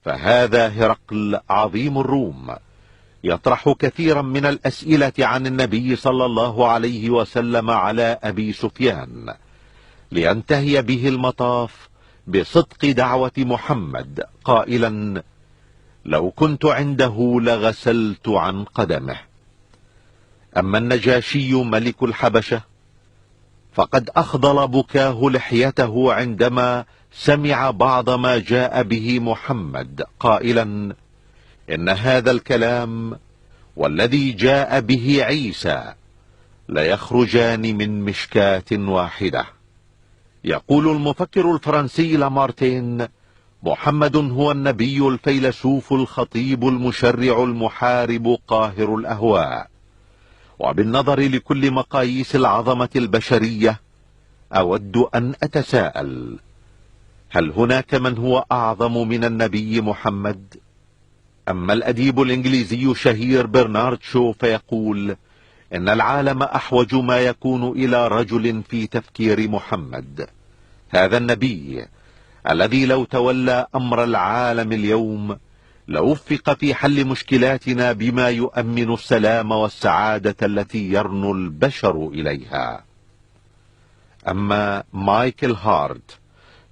فهذا هرقل عظيم الروم يطرح كثيرا من الأسئلة عن النبي صلى الله عليه وسلم على أبي سفيان، لينتهي به المطاف بصدق دعوة محمد قائلا: لو كنت عنده لغسلت عن قدمه. أما النجاشي ملك الحبشة فقد أخضل بكاه لحيته عندما سمع بعض ما جاء به محمد قائلا: إن هذا الكلام والذي جاء به عيسى ليخرجان من مشكاة واحدة. يقول المفكر الفرنسي لامارتين: محمد هو النبي الفيلسوف الخطيب المشرع المحارب قاهر الأهواء. وبالنظر لكل مقاييس العظمة البشرية أود أن أتساءل: هل هناك من هو أعظم من النبي محمد؟ أما الأديب الإنجليزي الشهير برنارد شو فيقول إن العالم أحوج ما يكون إلى رجل في تفكير محمد، هذا النبي الذي لو تولى أمر العالم اليوم لوفق في حل مشكلاتنا بما يؤمن السلام والسعادة التي يرنو البشر إليها. أما مايكل هارت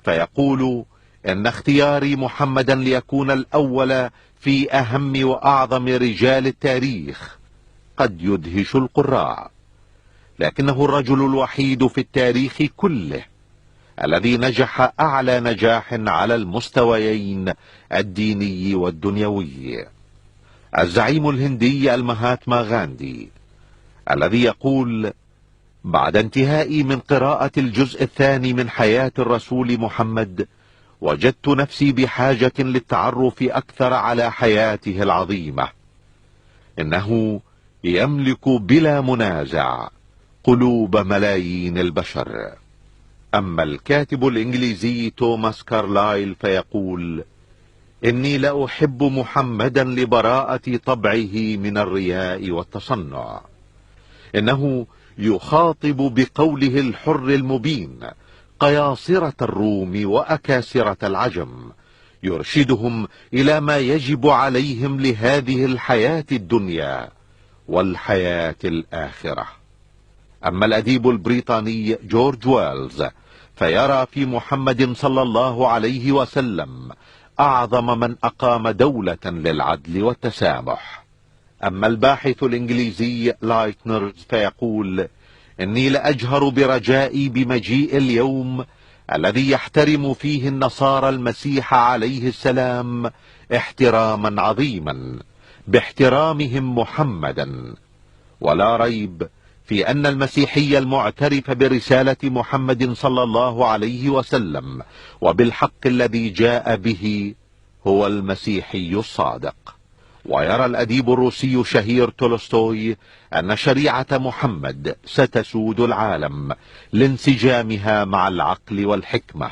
فيقول إن اختياري محمدا ليكون الأول في أهم وأعظم رجال التاريخ قد يدهش القراء، لكنه الرجل الوحيد في التاريخ كله الذي نجح أعلى نجاح على المستويين الديني والدنيوي. الزعيم الهندي المهاتما غاندي الذي يقول: بعد انتهائي من قراءة الجزء الثاني من حياة الرسول محمد وجدت نفسي بحاجة للتعرف أكثر على حياته العظيمة. إنه يملك بلا منازع قلوب ملايين البشر. أما الكاتب الإنجليزي توماس كارلايل فيقول: إني لا أحب محمدا لبراءة طبعه من الرياء والتصنع. إنه يخاطب بقوله الحر المبين قياصرة الروم وأكاسرة العجم، يرشدهم إلى ما يجب عليهم لهذه الحياة الدنيا والحياة الآخرة. أما الأديب البريطاني جورج ويلز فيرى في محمد صلى الله عليه وسلم أعظم من أقام دولة للعدل والتسامح. أما الباحث الإنجليزي لايتنر فيقول: إني لأجهر برجائي بمجيء اليوم الذي يحترم فيه النصارى المسيح عليه السلام احتراما عظيما باحترامهم محمدا. ولا ريب في أن المسيحي المعترف برسالة محمد صلى الله عليه وسلم وبالحق الذي جاء به هو المسيحي الصادق. ويرى الأديب الروسي الشهير تولستوي أن شريعة محمد ستسود العالم لانسجامها مع العقل والحكمة.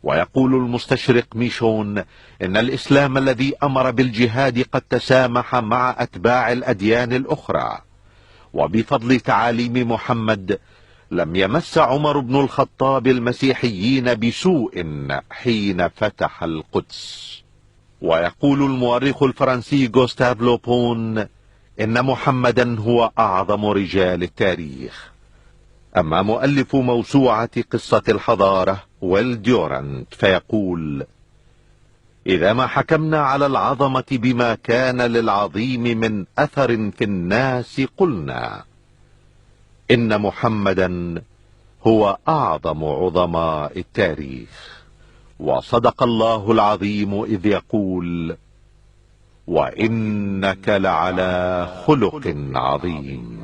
ويقول المستشرق ميشون إن الإسلام الذي أمر بالجهاد قد تسامح مع أتباع الأديان الأخرى، وبفضل تعاليم محمد لم يمس عمر بن الخطاب المسيحيين بسوء حين فتح القدس. ويقول المؤرخ الفرنسي غوستاف لوبون إن محمدا هو أعظم رجال التاريخ. أما مؤلف موسوعة قصة الحضارة ويل ديورانت فيقول: إذا ما حكمنا على العظمة بما كان للعظيم من أثر في الناس قلنا إن محمدا هو أعظم عظماء التاريخ. وصدق الله العظيم إذ يقول: وإنك لعلى خلق عظيم.